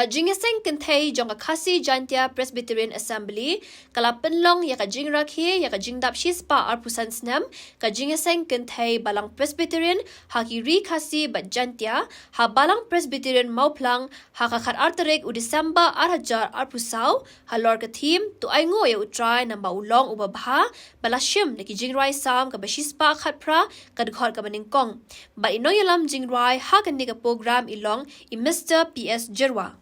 JINGIASENGKYNTHEI jong KHASI JAINTIA Presbyterian Assembly kala penlong ya jing RAKHE ya JINGDAP shispa arpusan senam JINGIASENGKYNTHEI balang Presbyterian haki ri KHASI bat JAINTIA ha balang Presbyterian mauplang ha kakhat arterek u Desember arhajar arpusau ha lor ke thim tu aingo ya utrai namba ulong ubabha balashim neki jingrai sam ka bashispa khatpra kadkhor ka baningkong ba inong yalam jingrai ha kan ni ka program ilong I Mr. PS Jerwa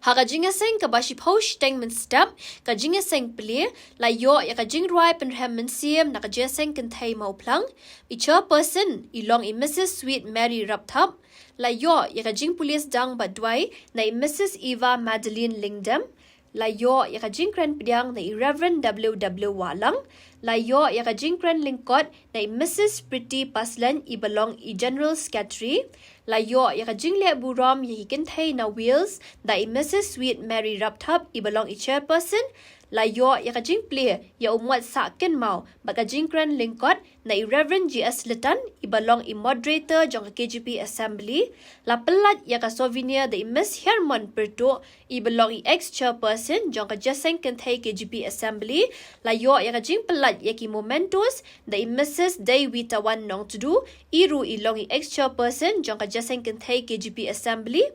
Haka JINGIASENG ka bashi post teng men step ka JINGIASENG pli la yo ya ka jingrai penrem men siem na ka JINGIASENGKYNTHEI mauplang I chairperson ilong I Mrs. Sweet Mary Rapthap la yo ya ka jing police dang badwai na I Mrs. Eva Madeline Lingdam la yo ya ka jingkren pediang na I Reverend W.W. Walang la yo ya ka jingkren lingkot na I Mrs. Pretty Paslan I belong I General Secretary la yo ya ka jingle buram ya KYNTHEI na wheels da I Mrs. Sweet Mary Rapthap I belong I chairperson la yo ya ka jing play ya umwat sa ken mau ba ka jingkren lingkot na I Reverend G.S. Litan I belong I moderator jong ka KJPA Assembly la pelat ya ka souvenir da I Miss Herman Perto I belong I ex-chairperson jong ka JINGIASENGKYNTHEI KJPA Assembly la yo ya ka jing pelat ya ki momentos da I Mrs. Day Witawan Nong Tudu Iru ilong I ex-chairperson jong ka JINGIASENGKYNTHEI KJPA Assembly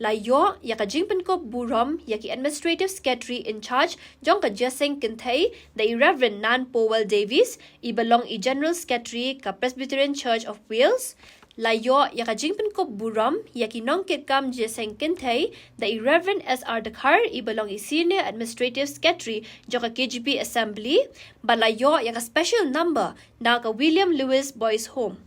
la yo ya ka jingpen ko buram ya ki administrative secretary in charge jong ka JINGIASENGKYNTHEI da I Reverend Nan Powell Davies I belong I General Secretary ka Presbyterian Church of Wales la yo ya ka jingpen ko buram ya ki nong kit kam JINGIASENGKYNTHEI da I Reverend S.R. Dakhar I belong I Senior Administrative Secretary jong ka KJPA Assembly ba la yo ya ka special number na ka William Lewis Boys Home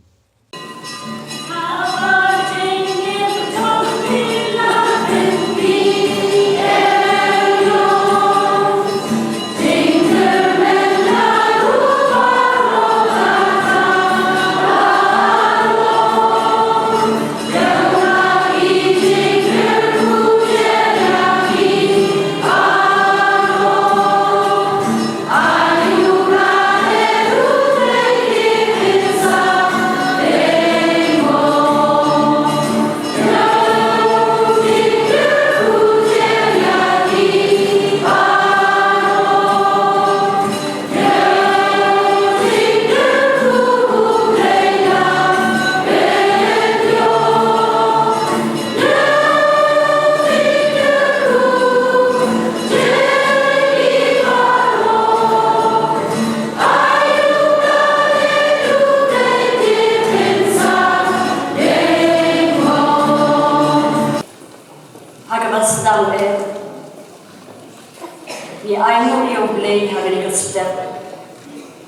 Ni ai mo yo play hagani ka step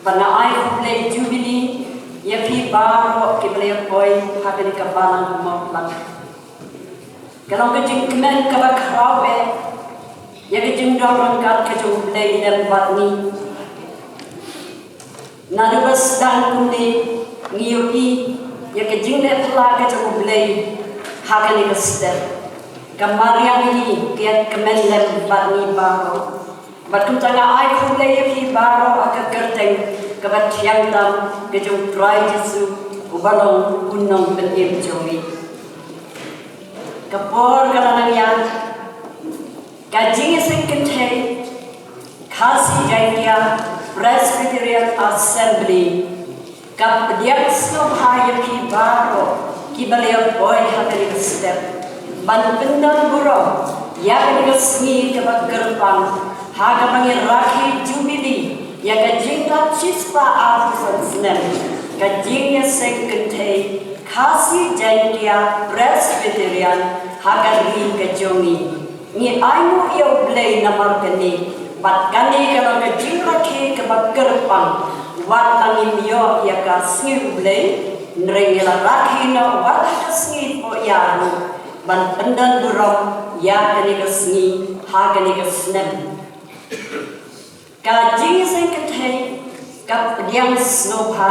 bana ai play jubilee ya pi baro ke play boy hagani ka balang mo lang kalau ka jing kemen ka ba krawe ya ka jing dorong ka jong play dan batni na do bas dan kundi ngiyoki ya ka jing le pla ka jong play hagani ka step kamariang ni kiat kemen le batni baro Batu tanga ai khulai ki baro aka kerteng kabat yang tam ke jong try jesu ubalong unong betim jomi kapor kalanang yan ka JINGIASENGKYNTHEI KHASI JAINTIA Presbyterian Assembly kap diak snobhaya ki baro ki baliang boy hakali step ban pendang buro ya ni sni kabat gerpang Haga panggil RAKHE Jubilee ya ka JINGDAP shispa arpusan senam ka JINGIASENGKYNTHEI KHASI JAINTIA Presbyterian haga ri ka jongi ni aimu iyo blay namar kani bat kani kalau ka JINGRAKHE ka baggerpang wat angin yo ya ka sngi blay nrengela RAKHE no wat ka sngi po yaru ban pendan burong ya kani ka sngi haga ni ka senam Ka JINGIASENGKYNTHEI ka pediang snobha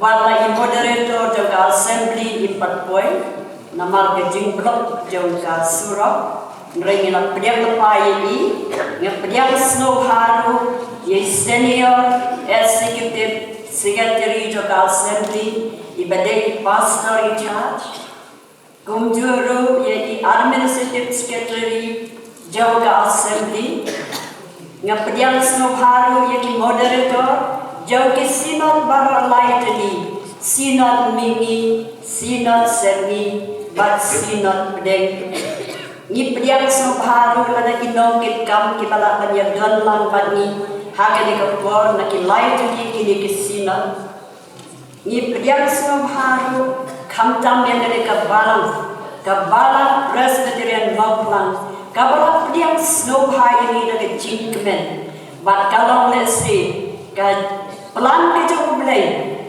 wala I moderator jong ka assembly I patpoy namar ka jing blok jong ka surok nrengin na pediang lepay I nga pediang snobha ru ye senior executive secretary jong ka assembly I badai pastor in charge Kumjuru yaitu Administrative Secretary Jawaga Assembly. Ngapediang Snobharu yaitu Moderator Jawagi Sinod Baralaitani, Sinod Mingi, Sinod Serni, Bat Sinod Pedeng. Ngipediang Snobharu lada inongkit kam kibala banyak don lang bani, hakani kapor nakilaitani kini Sinod. Ngipediang Snobharu kamtam yang dari kabalang Presbyterian Moplang. Kabalang pediang Snobhai ini dari Jingkemen, bat kalong lesi, pelan kejauh belai,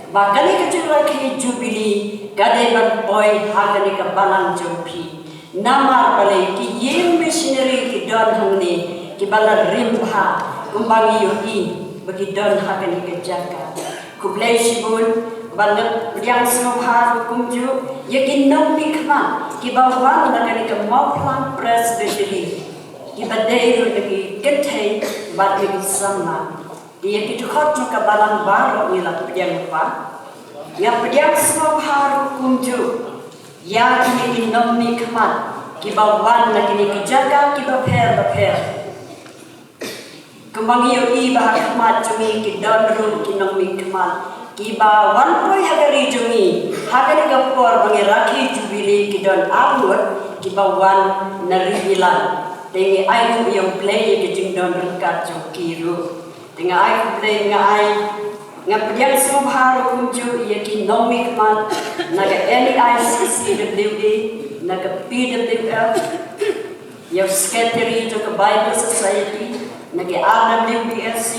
bakali kejauh lagi jubili, kadai bat boy hakani kabalang jopi. Namar balai ki yem missionary ki don hangni, ki bala rimha, kumbangi yogi, bagi don hakani kejaka. Kublai sibun, bala pediang Snobhai kumju, yakin nampi kema, ki bawang nakani kemaulan Presbyterian, ki badai lagi KYNTHEI bat lagi sama. Dia kita khot ke balang baru ni lah pediang apa? Yang pediang Snobharu kumju, yang kini nomi kemat, kibawan lagi ni kejaga kibaper. Kembangi yoi bah kemat cumi kidon rum kinomi kemat, kibawan poi hagari cumi, hagari kapor bangi RAKHE jubili kidon awut, kibawan naribilan. Tengi ayu yang play kejing don rekat jokiru. Dengan ai play ngapediang Snobharu kumju yakin nomi kemat naga NEICCWD naga PWF yang secretary to ke Bible Society naga RWBSC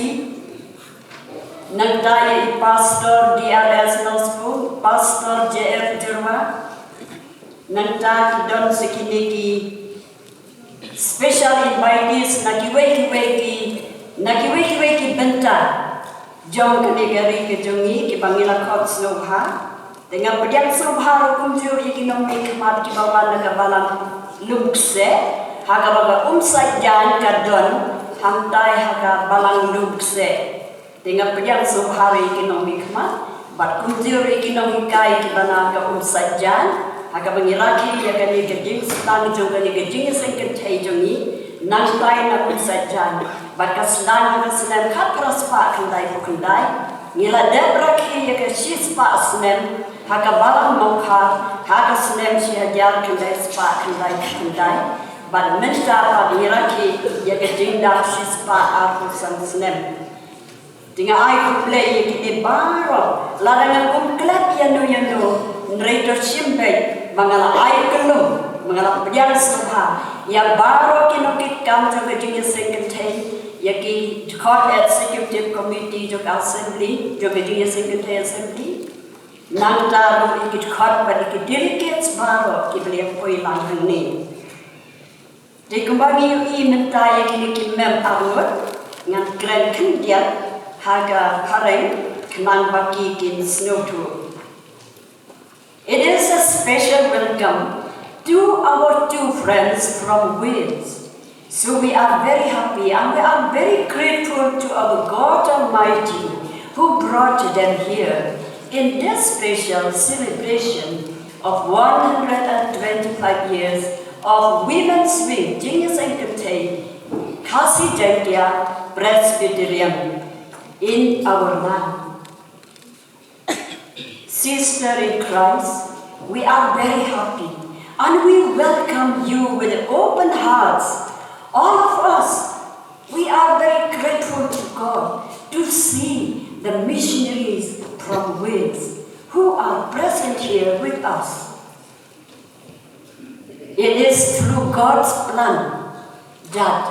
nagdaya pastor DRS School pastor JF Jerma nagda don sekiniki special invitees nakiweki benta jong kenegari kejongi ki bangila khot Snobha dengan pediang Snobharu kumju yaki nomi kemat ki bawa naga balang lukse haga baga sajjan kadon hantai haga balang lukse dengan pediang Snobharu yaki nomi kemat bat kumju yaki nomi kai ki bana ka sajjan haga bangilaki yakani kejing stang jong kani JINGIASENGKYNTHEI jongi nantai na sajjan bakas dan kesenem kat praspa kendai pukendai ngila debrakhi ya ke sispa senem haka balang mokha haka senem sihajar kendai spa kendai bad menta pa ngiraki ya ke JINGDAP sispa apusan senem tinga ai kuple ya ke baro ladangan klep yanu nredo simbe mangala ai kelum mangala pediang Snobha ya baro kinokit kam jaga JINGIASENGKYNTHEI yaki Court Executive Committee juga Assembly juga JINGIASENGKYNTHEI Assembly nangta ikit court bagi ke delegates baro ki beliau poi langgeng ni di kembali i minta yaki ki mem awut ngan grand kendiat haga pareng kenang baki kin snotu. It is a special welcome to our two friends from Wales. So we are very happy and we are very grateful to our God Almighty who brought them here in this special celebration of 125 years of Women's Wing JINGIASENGKYNTHEI KHASI JAINTIA Presbyterian in our land. Sister in Christ, we are very happy and we welcome you with open hearts. All of us, we are very grateful to God to see the missionaries from Wales who are present here with us. It is through God's plan that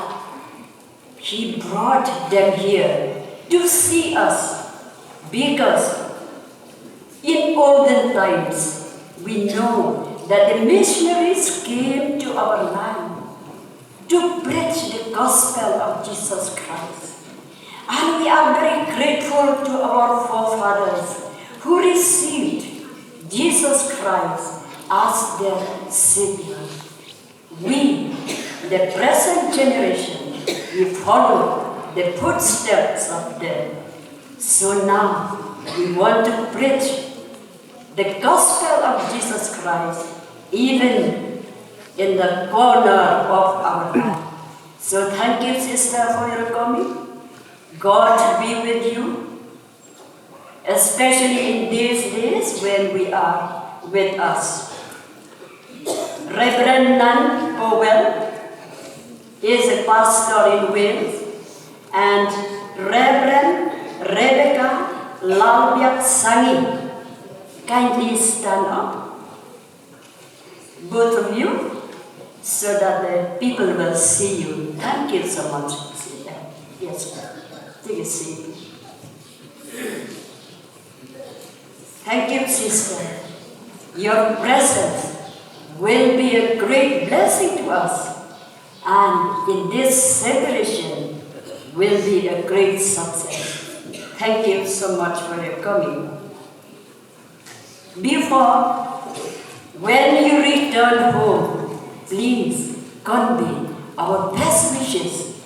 He brought them here to see us, because in olden times we know that the missionaries came to our land to preach the gospel of Jesus Christ. And we are very grateful to our forefathers who received Jesus Christ as their Savior. We, the present generation, we follow the footsteps of them. So now we want to preach the gospel of Jesus Christ even in the corner of our life. So thank you, sister, for your coming. God be with you, especially in these days when we are with us. Reverend Nan Powell is a pastor in Wales, and Reverend Rebecca Lalbiak Sangi, kindly stand up, both of you, so that the people will see you. Thank you so much. Yes, take a seat. Thank you, sister. Your presence will be a great blessing to us, and in this celebration will be a great success. Thank you so much for your coming. Before, when you return home, please convey our best wishes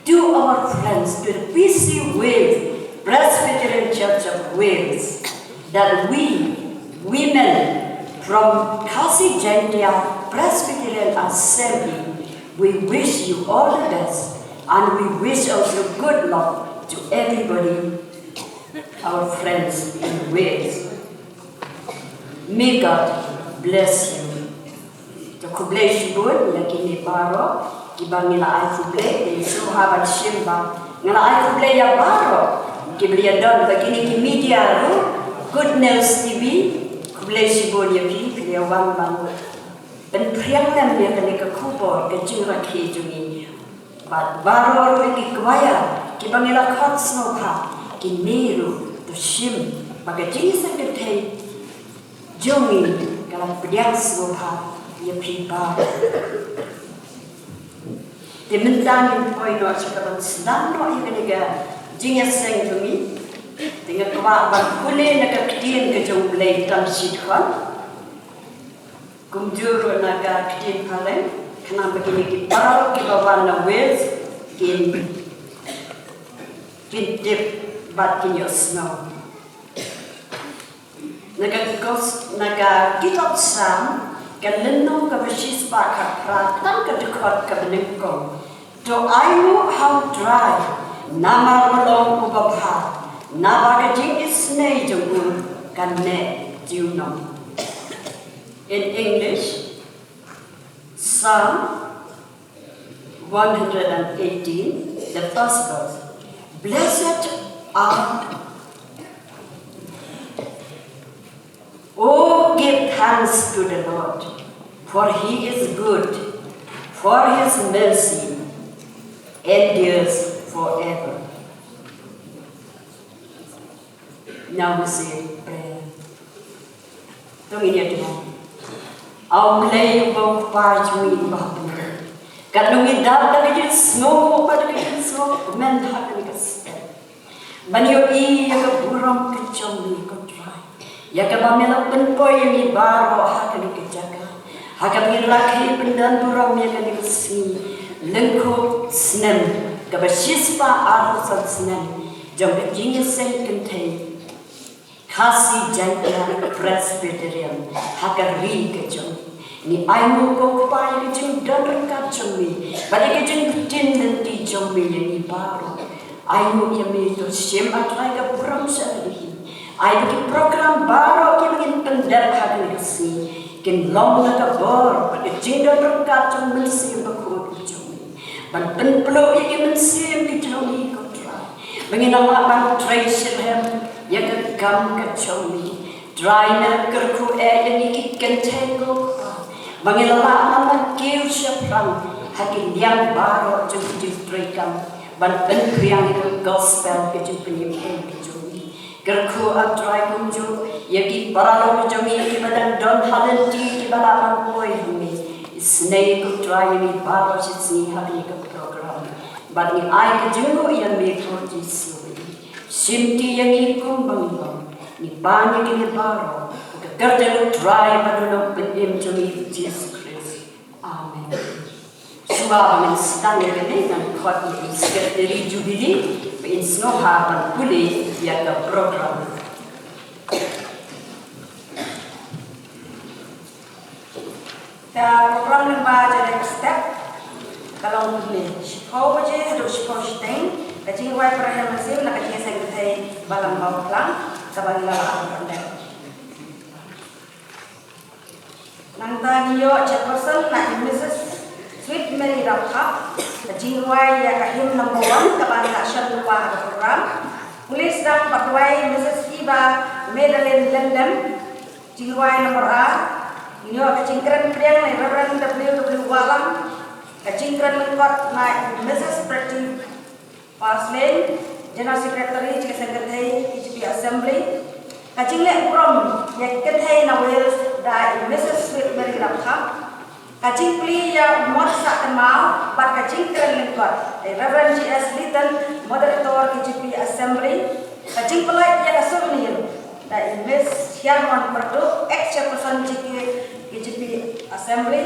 to our friends, to the PC Wales Presbyterian Church of Wales, that we, women from KHASI JAINTIA Presbyterian Assembly, we wish you all the best, and we wish also good luck to everybody, our friends in Wales. May God bless you. The kublai shibun lakini baro kibang nila ay kublai di suhabat shimba ngala ay kublai ya baro kiblia don begini ki media ru Good News TV kublai shibun ya kiblia wan bang ben priang nam ya kani ka kubo ka jingra ki jungi bat baro ru ki kwaya kibang nila khot sno kha ki niru to shim baga JINGIASENGKYNTHEI Jungi kalau pediang sebuah dia pribadi. Dimentangin poin doa sekarang sedang doa yang ketiga JINGIASENG kami dengan kewajiban boleh nak kedian kejauh belai tamsidkan, kumjur nak kedian kalian kenapa begini kita bawa na Wales kin dip bat kin snow. Naga kitab sam kaleno ka bashis ba ka pratan ka dukot ka benengkong to ayu how dry namarolong ubabha nabaga jing isnei jungun kanne jiunom. In English, Psalm 118, the first verse. Blessed are Oh, give thanks to the Lord, for He is good, for His mercy endures forever. Now we say prayer. Tung ini dia. Ông lấy bông pha chui bắp. Kad nungi dap dari jadi snow pada jadi snow men hak ni kas. Banyo I yang burung kecom ni kontrai. Ya kabamela penpoy yang baro hak ni kejaga. Hak ni rakhe pendan burung yang ni kesini. Lengkop snem kabashispa arusat snem. Jom JINGIASENGKYNTHEI KHASI JAINTIA Presbyterian hakari kejong. Ni aimu ko pa yang jeng dan kacong ni. Balik kejeng tin nanti jong ni baru. Aimu yang itu sim atrai ka puram sehari. Ai bagi program baru ki begin pendar hak ni si. Kin long na ka bor bagi jing dan kacong mesti bakut jong ni. Ban penplo yang mesti kitong ni ko try. Menginama bang try sirhem yang kegam kacong ni. Dry na kerku yang KYNTHEI ko. Mengelak nama kiu syafran hakin yang baru jumpa distrekam ban penkriang itu gospel kejumpa penyempen kejumi kerku atrai kunju yaki paralo kejumi yaki badan don halenti ki balaman koi humi snei ku try ni baru sini hakin ke program ban ni ai kejungu yang mekro jisui simti yang ikum bangbang ni banyak ni baru kerja lu try pada penyem jumi Jesus Christ. Amen. Suara menstang yang ini dan kuat ini sekretari jubili beinsno hapan pulih yang program. Ta program lembah jadi step kalau boleh. Kau baca harus kau seteng. Kacing wai perayaan musim nak kacing sengkethei balang bau pelang sabagi lalang pandai. Nangta niyo chairperson nak Mrs. Sweet Mary Rakhe. Kacing wai ya kahim number 1 kabang action lupa ada program. Polis dan patwai Mrs. Iba Madeleine Lendem. Kacing wai number A. Niyo kacing keren priang na Reverend W. Walang. Kacing keren lengkot na Mrs. Pretty Parsley, General Secretary JINGIASENGKYNTHEI KJPA Assembly. Kacing lek from ya kenthei na Wales da Mrs. Sweet Mary Rakhe. Kacing pli ya mod sak kenal bat kacing keren lengkot. Reverend G.S. Little, Moderator KJPA Assembly. Kacing pelai ya kasum ni da Miss Sherman Perdu, ex-chairperson KJPA Assembly.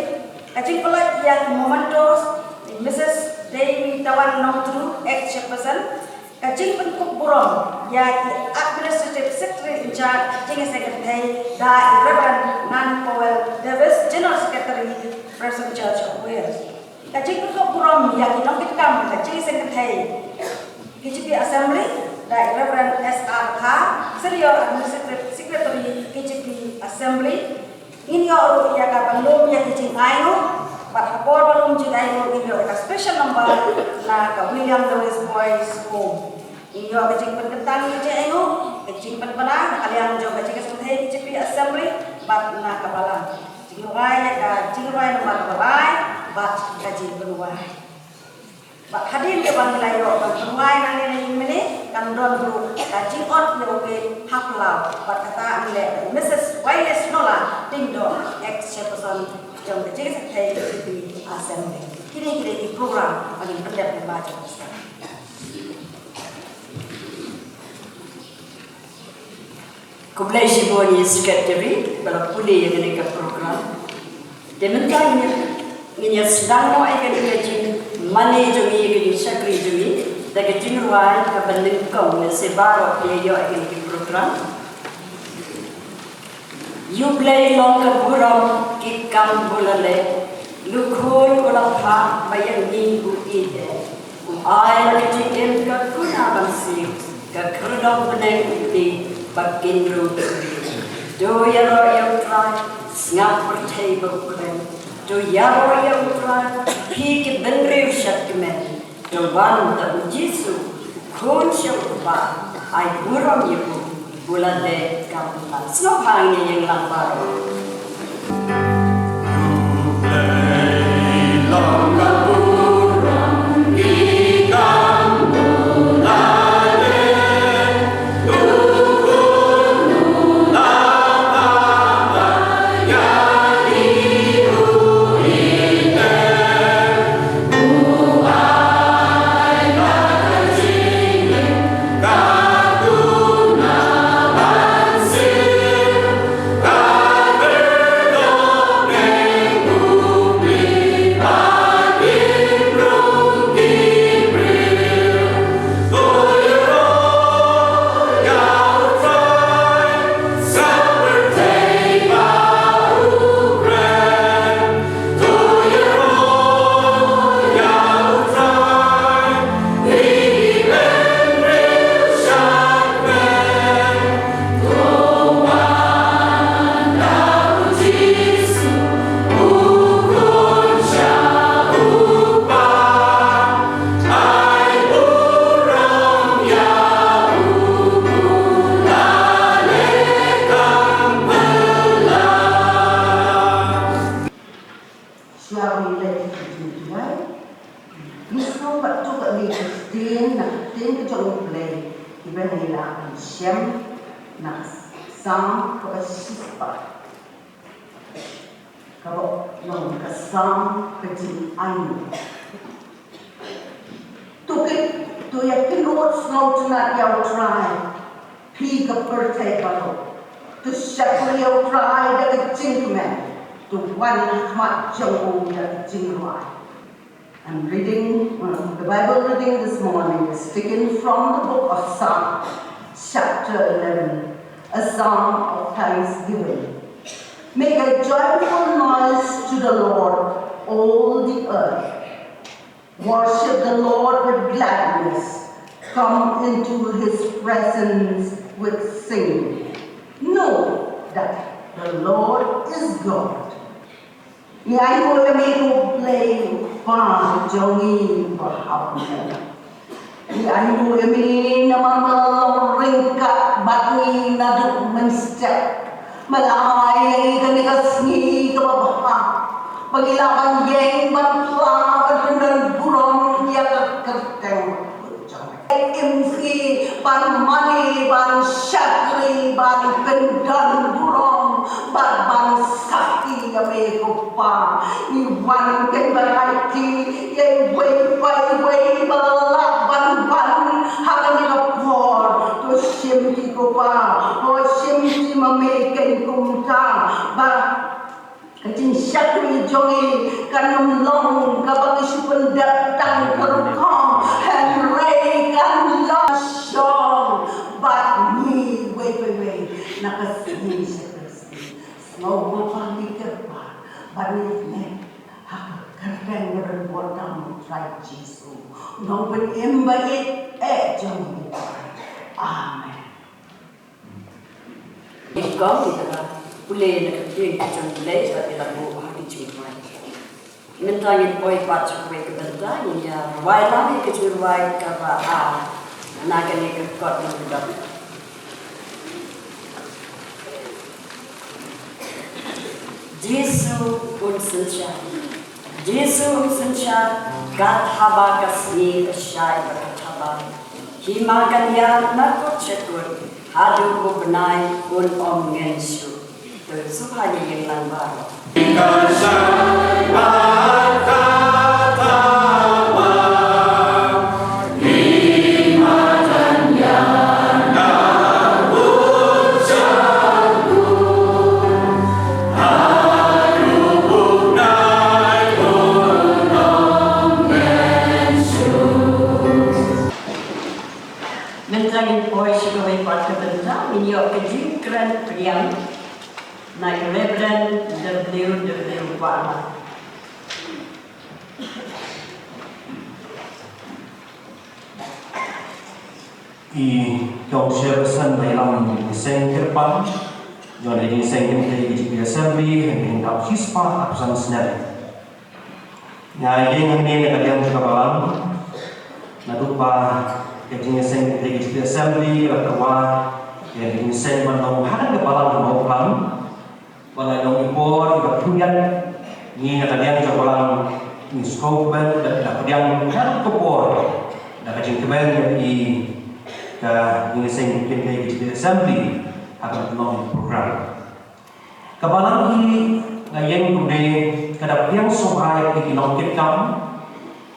Kacing pelai ya Momentos Mrs. Dewi Tawan Nongtru, ex-chairperson. Kacing Penkuk Burong, ya Administrative Secretary in charge JINGIASENGKYNTHEI, da Reverend Nan Powell Davis, General Secretary, Present Church of Wales. Kacing Penkuk Burong, ya Kinongkitkam, JINGIASENGKYNTHEI, KJPA Assembly, da Reverend S.R. Kha, Senior Administrative Secretary, KJPA Assembly. Ini orang yang kabandum yang kicing ayu. But hapor balum jidai mo inyo ka special number na ka William Lewis Boys Home. Inyo ka jing penkentan ni je ayo, ka jing penpana na kalian jo ka jing KJPA KJPA Assembly bat na kabalang. Jing ruai ka jing ruai number ruai bat ka jing ruai. Bat hadir ke bang layo bang ruai na ni mene kan don dulu ka jing on yo ke haplau bat kata ile Mrs. Wireless Nola Dingdong ex-chairperson trong JINGIASENGKYNTHEI KJPA Assembly. Kini program paling penting membaca sekarang. Kublai Shiboni Secretary pada puli yang ini ke program. Dementanya ini sedang mau ikan ikan mani jumi ikan syakri jumi. Tapi jingruai ke banding kau sebab dia ikan ke program. You play long ke burung kikam bulale, lukul ulapha bayang minggu ide. Ay kecil ke kuna bangsi ke kerudung beneng di bakin rudi. Do yaro yang try ngap table kren. Do yaro yang try pik benriu syakmen. Do wan dan jisu kun syakba ay burung ibu. Bulan dek kampung, semua hanya yang lambat. Sang KHASI kalau nong kesang kecil ayu tu yakin lot slow to not your try pi ke birthday balo tu syakuri your try the jingman tu one mat jong the jingwai. I'm reading the Bible reading this morning is taken from the book of Psalm chapter 11, a song of thanksgiving. Make a joyful noise to the Lord, all the earth. Worship the Lord with gladness. Come into his presence with singing. Know that the Lord is God. Ngài ngồi là mi thuộc lệ và cho nghi và học này. Ngài ngồi là mi na mamalong ringkat bat nghi na duk menstep. Malay ang ikanikas nghi kababah. Pagilakan yang batla berdengar burung dia kerteng. Imfi ban mani ban syakri ban pendan burung ban sakti ame kupa iwan ken berarti yang way balak ban hakan dilapor to simti kupa o simti mameken kumta ba kacing syakri jongi kanum long kapag isupan datang kerukong henry kan long song but me wait nakasini sa Kristi slow mo pangikir pa banit ne hakakareng ngerenbordang try Jesu nong penimbayit jongi amen Ikaw kita boleh nak kerja macam boleh tapi tak boleh hari cuci. Minta yang boleh baca kue kebentar ni ya. Wai lagi kerja wai KJPA nak kena kekot mengudak. Jesu pun senja, KJPA kasih kesyai berkata, himagannya nak cekur, hadu kubnai pun om ngensu. Supaya yang lambat. Mentangin pois sebagai partai bentang, ini okey keren priang. Naik Reverend W. Warma. I KJPA dalam desain ke depan, jadi desain KJPA Assembly yang KHASI apusan sendiri. Yang ini kalian juga balang, nadupa desain KJPA Assembly atau yang desain bandung hari kebalang mau pelan. Walai dong impor iba puyan ni nakadiang sa walang ni scope dan nakadiang kan kopor nakajing kemen i ka JINGIASENG KYNTHEI Assembly akan menong program kabalang i ngayon kundi kadapiang sohay ikinong kitkam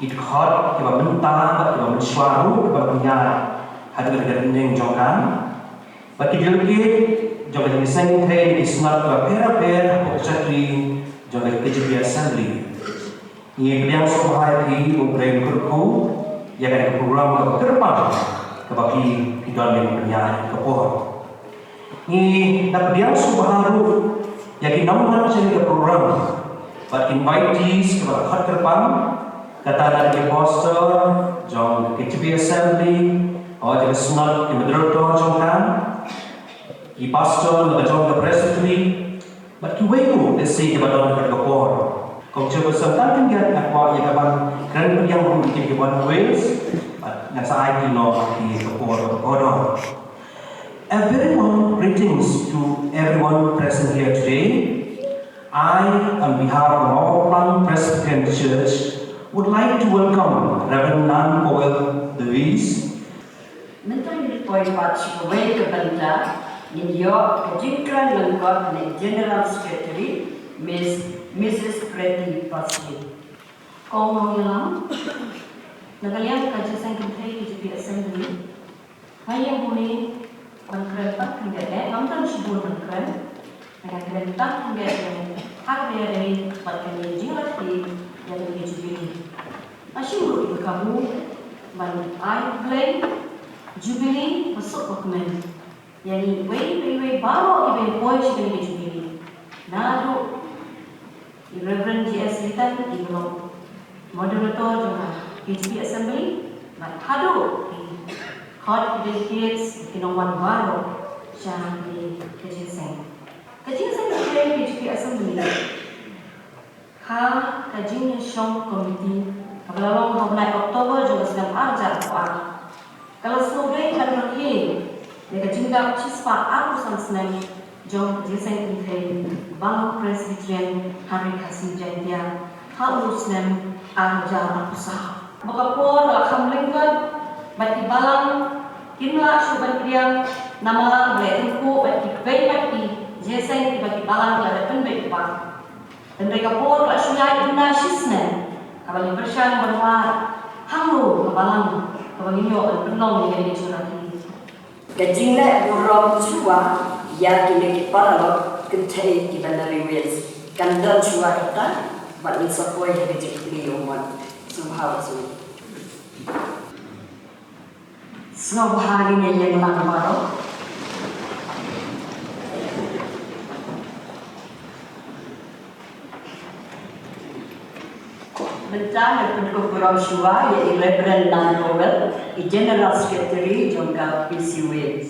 ikhot kiba mentah kiba mensuaru kiba punya hadir yang jongkan bagi dilukit Jogja JINGIASENG is not a pair exactly Jogja KJPA Assembly. Ini beliau sohai ubreng kurku yang ada program ke depan kebaki dalam yang penyanyi kepor. Ini dapat beliau soharu yang dinamun jadi program. But invitees ke depan kata dari poster Jogja KJPA Assembly atau jadi sunat di Medroto Jongkan. I pastor nagajong the presbytery, but kiwego desi ibadon kadagapor. Kung siya bersangkan tinggal akwa yakaban kran yang mungkin kiban Wales, but nasa ay kino di kapor order. A very warm greetings to everyone present here today. I, on behalf of our Plan Presbyterian Church, would like to welcome Reverend Nan Powell Davies. Mentang poin patch away ke benda. In your kejingkran lengkap dengan General Secretary Mrs. Pretty Pasli. Kau mau yang nagaliang KJPA KJPA Assembly. Kaya boleh berkeretak hingga nonton sebelum berkeretak. Dengan keretak hingga hak dari partai jilat di yang KJPA. Asyik kamu ban I blame Jubilee masuk dokumen. Yani way baru ibe boy sih dari Jubilee. Nadu Reverend G.S. Litan Ibnu Moderator juga KJPA Assembly Hadu Hot Delegates Kinowan Baru Syah di KJSeng Kenthei KJPA Assembly KJINGIASENG Committee Kabelalong 29 Oktober juga sedang arjat kalau sebagai KHASI Mereka JINGDAP CHISPA Arusan Senem Jom JINGIASENGKYNTHEI Balang Presbyterian Hari KHASI JAINTIA Halu Senem Arjal Apusah Bakapo dalam hamlingkan Bati Balang Kinla Syuban Kriang Nama Beletengku Bati Kebay Bati JINGIASENG Bati Balang Ladapan Bekpa Dan mereka pun telah syuyai Ibna Shisnen Kabali Bersyan Berwar Halu Kebalang Kebalinyo dan penolong yang dicurati Kajingla burom chua ya kini paralog kenthei ki bandari wes kandan chua kata bat ni sapoi he jikli umon somehow so Snow hari ni yang lang baru Bencana pendukung burom chua ya Reverend Nan Powell General Secretary jongka PCW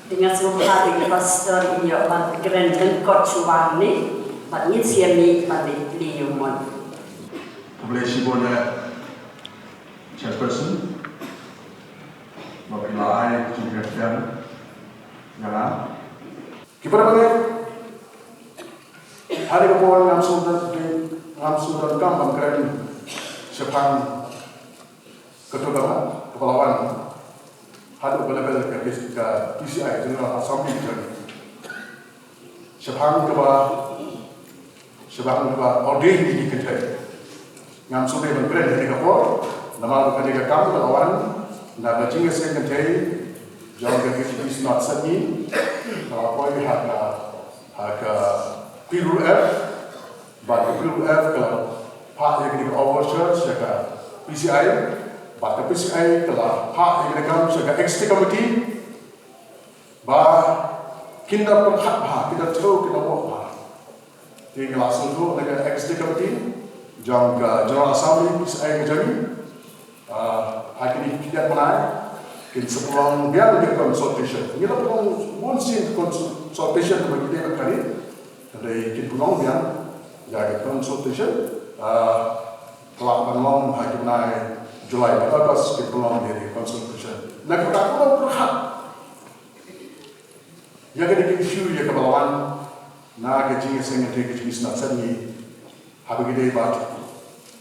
dengan semua dengan pastor iyo mat grand kot chuang ni mat ni siami mat li yumon Boleh sibona chairperson mapilai JINGDAP ngala Kepada balik hari kemudian ngam sudah gampang keren sepang ketua kepulauan hadap bela-bela ke PCI General Assembly sepang ordin di Kenthei ngam sudah berkeren dari kapol nama ketika kamu kepulauan nak JINGIASENG jangan ke is not seni apa ini hak Piru F but Piru F kalau hak yang kita oversearch jaga PCI but PCI kalau hak yang kita kan jaga executive committee bah kita perhak kita tahu kita buat ini langsung tu dengan executive committee jangan ke General Assembly PCI jadi hak ini kita menaik in sebelum biar dia consultation. Kita perlu once consultation bagi dia kali. Dari kita perlu biar jadi consultation. Kalau belum hakim naik Julai Agustus kita perlu jadi consultation. Nak kita perlu berhak. Yang ada isu yang kebalawan. Nak JINGIASENG kita seni. Habis kita baca.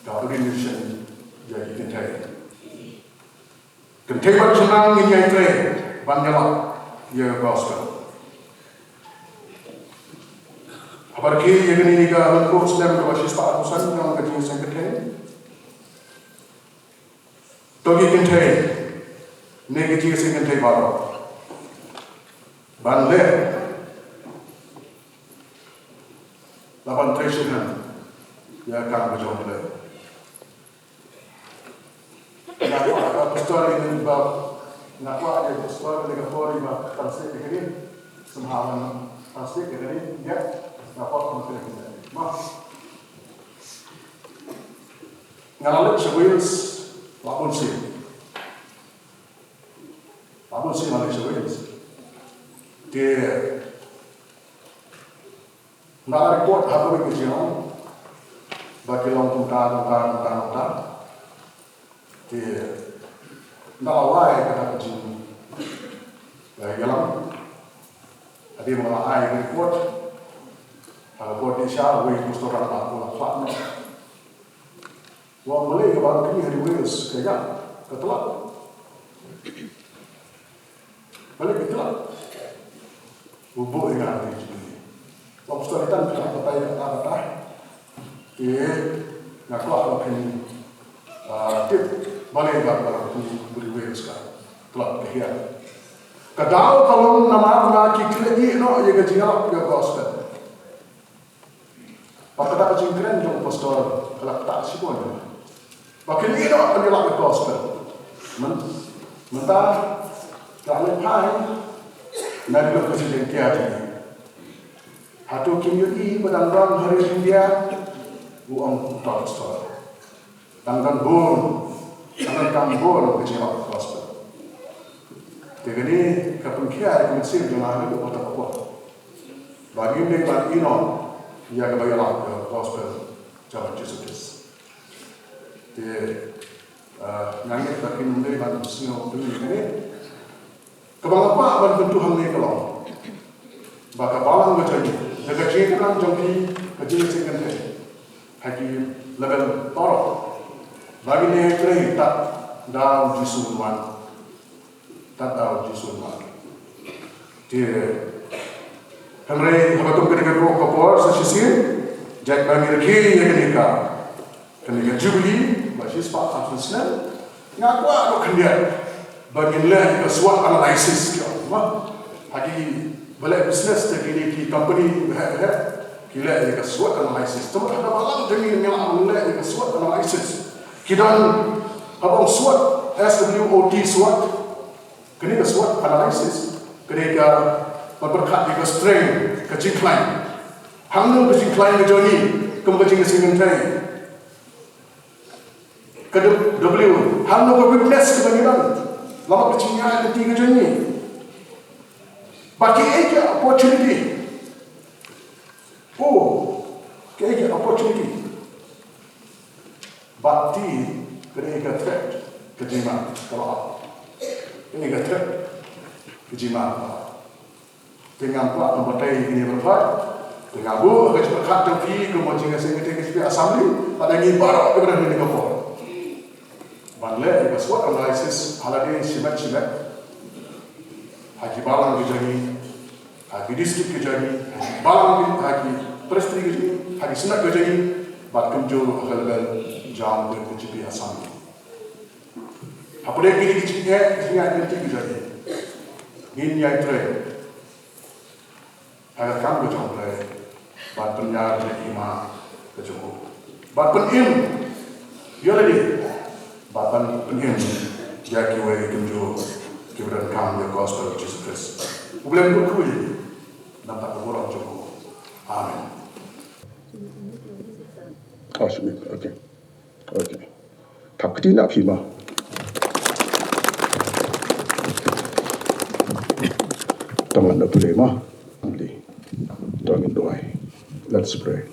Kalau organisation jadi Kenthei. Kenthei berjenang JINGIASENG Bangalore ya gospel. Apalagi yang ini juga lengkap sedang berbasis Pak Arusan yang JINGIASENG Kenthei. Togi Kenthei, negi JINGIASENG Kenthei baru. Banle, lapan tradisional ya kang berjauh le. Nak pastor ini bab nak ada pastor dengan pori bab translate begini semahaman translate begini ya dapat translate mas ngalit sewils lapun si ngalit sewils dia nak report apa yang kejadian bagi long tentang thì nó lại cái thằng chị về cái lắm thì mà ai cái quất Buat Asia, we restoran aku lah. Wah, Malay ke bang kini hari Wales kaya, ketelak. Malay ketelak. Bubuk dengan hati ini. Wah, restoran kita kata. Nak keluar kini. Tip Malay ke bang kini Wales kan, ketelak kaya. Kadang kalau nama kita lagi, no, ia kerja ke gospel. Maka tak jingkren jom pastor kalau tak sibuk. Maka ini tak penjelak gospel. Mentah tak lepai nanti lo presiden tiada. Hatu kimyui pedang hari India uang tak pastor. Tangkan bor, tangkan kambor penjelak gospel. Jadi ni kepenkian komisi jangan ada otak apa. Bagi ni bagi inon. Ia kebayalah ke gospel Jawa Yesus. Jadi, nangis bagi mendiri bantu semua dunia ini. Kebangapa bantu Tuhan ni kalau, baka balang berjaya. Jika jangan jombi JINGIASENGKYNTHEI, hagi level torok. Bagi ni kerana tak dalam jisuan, tak dalam jisuan. Jadi. Hamre habatum ketika dua kapal sesisir, Jack bagi RAKHE yang kenika Jubilee, basis Pak Afghanistan, ngaku aku kendian bagi leh ke SWOT analysis kau, hagi balik bisnes terkini ki company kila ke SWOT analysis, cuma ada malam demi ngelak leh ke SWOT analysis, kidan abang SWOT SWOT, kenika SWOT analysis, kenika berkat di strength ke JINGKLAIN. Hamnu ke JINGKLAIN ke Joni, kemudian JINGIASENGKYNTHEI. Ke W, hamnu ke witness ke bagian. Lama ke JINGIASENG ke Joni. Bagi ega opportunity. Ke ega opportunity. Bakti ke ega threat ke jima kalau ega threat ke jima. Dengan kuat mempercayai ini berbuat, dengan bu akan berkat tapi kemudian JINGIASENG KJPA Assembly pada ini baru kepada ini kapal. Bangla juga SWOT analysis halade simat, hagi balang kejadi, hagi distrik kejadi, hagi balang hagi prestri kejadi, hagi simat kejadi, bat kemjur halal jam KJPA Assembly. Apa dia kini JINGIASENG kejadi, ini yang terakhir. Agar kamu berjumpa, bat penyar ima kecukup. Bat penim, dia lagi. Bat penim, dia kiwai kemju, kiberan kamu ya gospel Jesus Christ. Problem itu kuih, nampak berborong cukup. Amin. Okay. Tak kena nak firma. Tangan nak boleh mah. Let's pray.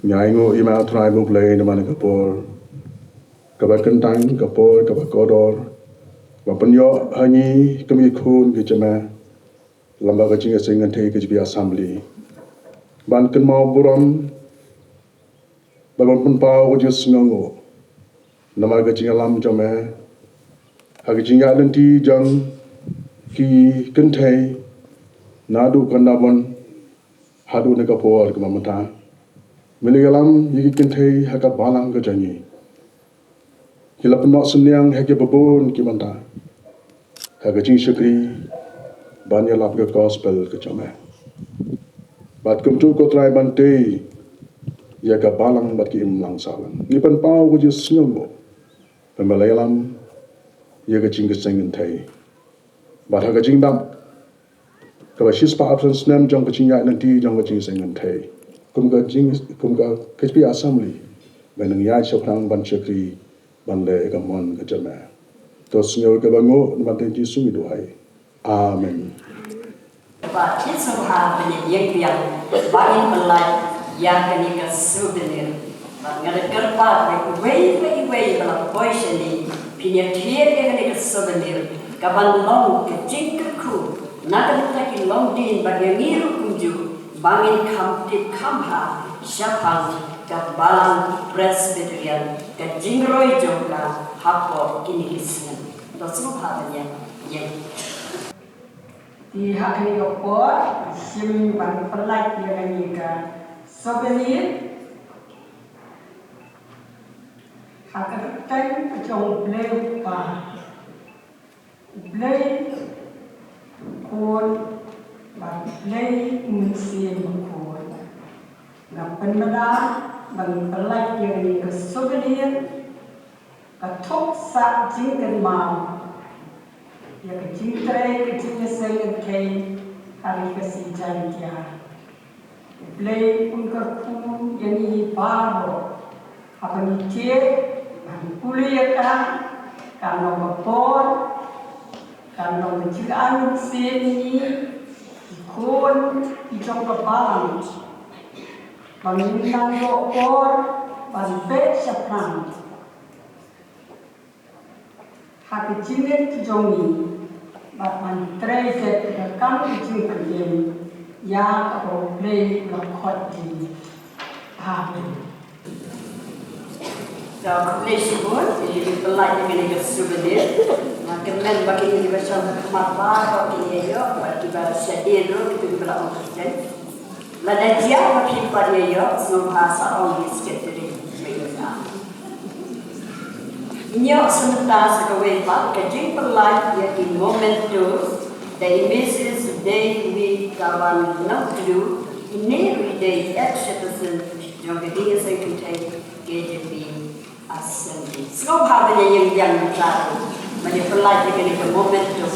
Nyaingo email try mo play naman kapor. Kabat kentang kapor kabat kodor. Wapanyo hangi kami kun kejama. Lambaga JINGIASENGKYNTHEI KJPA Assembly. Ban ken mau buram. Bagon penpau ujus ngango. Nama JINGIASENG jama. Hagi JINGIASENG jang ki KYNTHEI. Nadu kandabon. Hadu ne kapor ke mamata. Meligalam yiki KYNTHEI hakat balang ke janji. Kila penok senyang hake babon ki manta. Hake jing syukri banya lap ke gospel ke jama. Bat kumtu ko trai bante ya ka balang bat ki imlang salang. Ni pan pau ko jis nyongo. Pemeligalam ya ka JINGIASENGKYNTHEI. Bat hake JINGDAP kalau sispa absence nam jong kecingnya nanti jong JINGIASENGKYNTHEI, kumga KJPA Assembly, benang ya seorang bancakri bandai kamon kecerma. Terus nyawa kebangu nanti Yesus itu hai. Amen. Pak Yesus hari yang bagi pelai yang kini kesudahan, ngada kerpat way kalau voice ni punya clear yang kini kesudahan, kapan long kecingku. Nak kita long din bagi miru kunju bangin kamtit kamha syapang ka balang Presbyterian ka jingroi jongka hapo kini isnan to semua ya Di hak ini opor sim ban pelak dia ni ka souvenir hak kan jong bleu pa bleu kon ban bleu musim kon ngam penmada ban pelak dia ni ka souvenir ka thok sa jingkan mau ya ke JINGDAP ke JINGIASENG hari KHASI JAINTIA play unka ku yani baro apa ni tie an kuliah kan nomor kan nomor jiran sini ikon ijong kebalang pemintang dokor banpet syapran hati jingin tujongi Batman trejet rekam ujung perjem yang atau play lokot di hari. Dah play sibuk, jadi pelaj dengan souvenir. Makin men bagi ini bersama kemapa bagi dia, bagi bahasa Indo itu berlaku kerja. Lalu dia bagi pada dia semua bahasa orang sekretari mereka. Nyok sementara sekawin pak kajing pelaj yang di moment tu, the images day we kawan nak tu, ini day exception yang JINGIASENGKYNTHEI KJPA assembly. Semua bahagian yang tahu, macam pelaj dengan ke moment tu.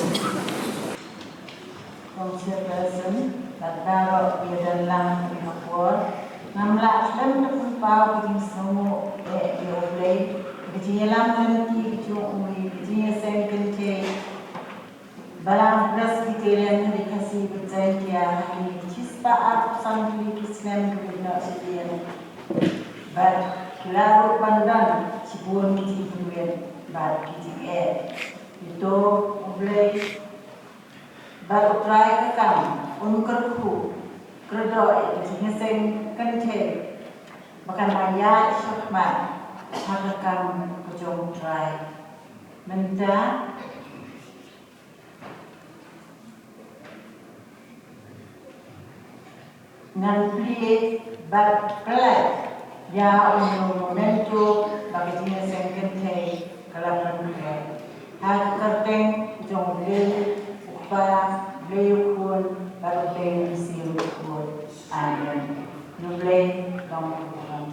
Chairperson dan darah di dalam Singapura, nampak dalam tempau di semua di oleh kejialan nanti kejuang JINGIASENGKYNTHEI balang Presbyterian di KHASI berjaya hari KJPA sampai Islam kemudian sekian bad kelaru pandan cibun cibun bad KJPA itu boleh baru try kekam unkerku kerja JINGIASENGKYNTHEI bahkan ayat syakmat hakakam kujong try minta ngan pli bad play ya untuk momentum bagi JINGIASENGKYNTHEI kalapan play hak kerteng jong beli upaya beli pun baru beli musim pun ayam beli long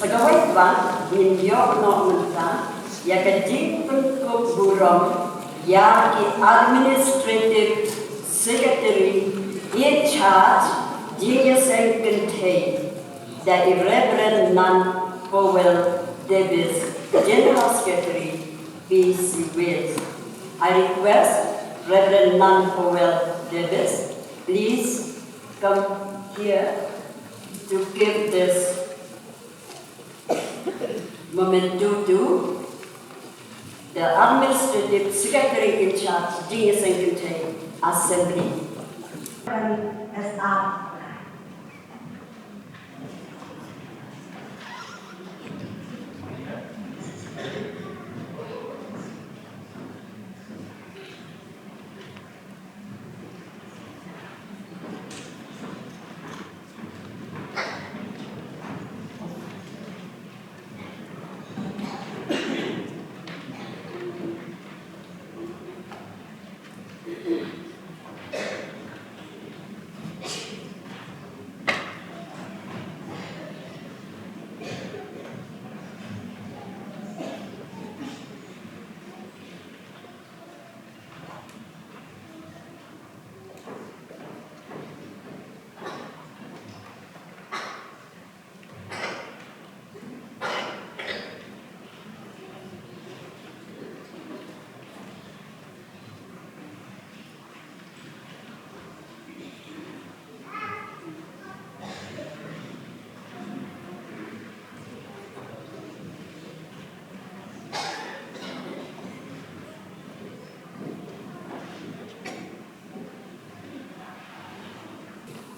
Segawai bang India no mentah ya kajing pentuk burung ya ki administrative secretary in charge JINGIASENGKYNTHEI the Reverend Nun Powell Davis General Secretary PC Wales. I request Reverend Nun Powell Davis please come here to give this momentum to the Administrative Secretary in charge, JINGIASENGKYNTHEI Assembly. SR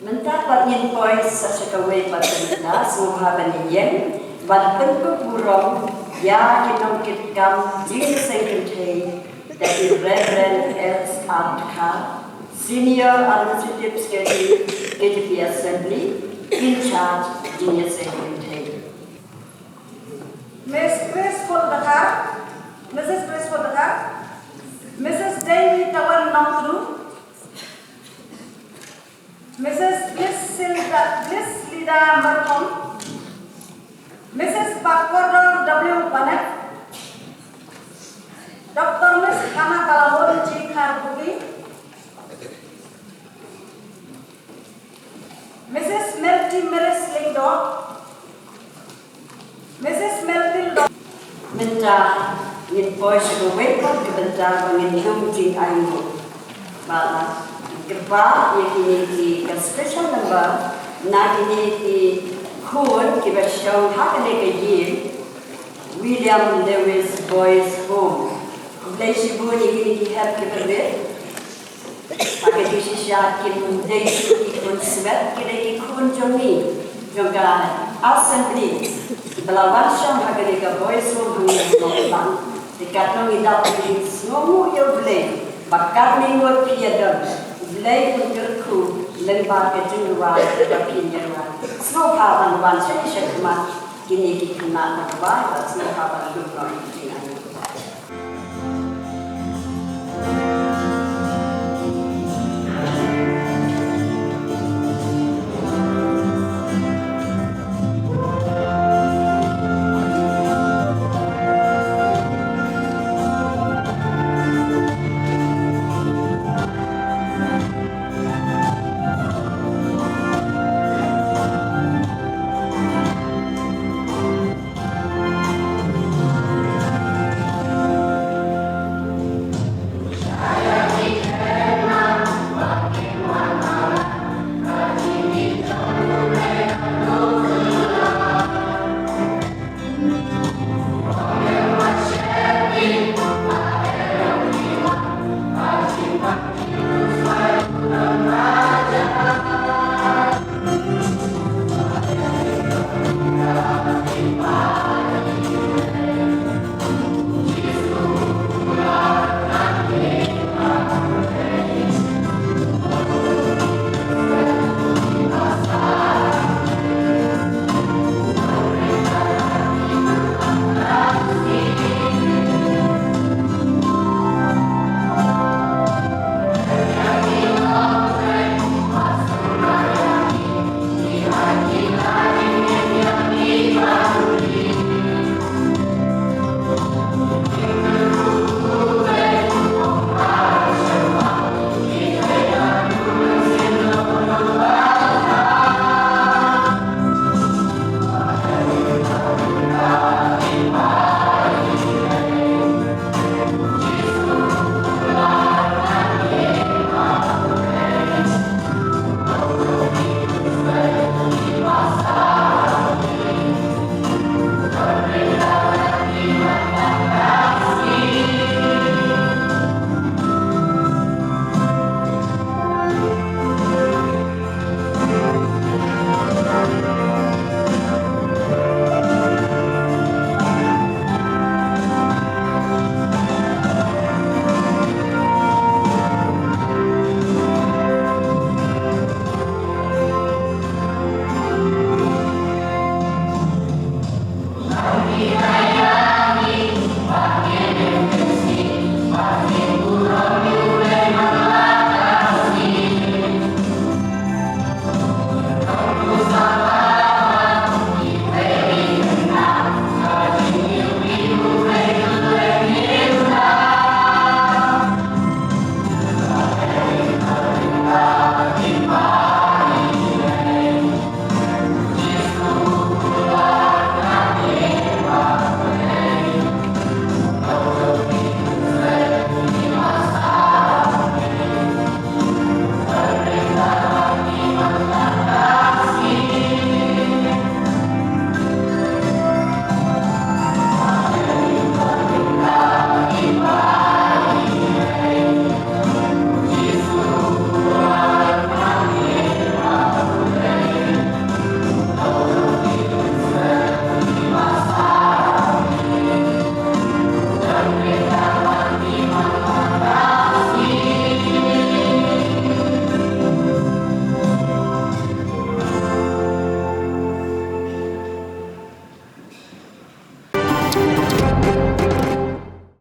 Mendapat info sesekawai pada semua banian, pada bentuk burung ya kinongkitkan JINGIASENGKYNTHEI dari Reverend S. RAKHE, Senior Administrative Secretary KJPA Assembly, in charge JINGIASENGKYNTHEI. Mrs. Grace Dakar, Mrs. Dewi Tawan Namru, Mrs. Bliss Lida Marton, Mrs. Bakodor W. Panek, Dr. Miss Hana Kalabon G. Karbugi, Mrs. Melty Meres Lingdo, Mrs. Melty Lingdo. Minta info sesekawai pada menginjung jing ayu. Bala Kepa yang ini special number nak ini kun kita show hak ini ke William Lewis Boys Home. Belai bun ini help kita ber. Pakai di sisa kita dari kun sebab kita kun jomni juga assembly. Belawan syam hak ini ke Boys Home ini nombang. Dekat nongidap ini semua yang boleh. Bakar minggu tiada. Belai berkerku lembah kejuruan berpinjaran. Semua kawan-kawan saya cuma kini kita nak buat semua kawan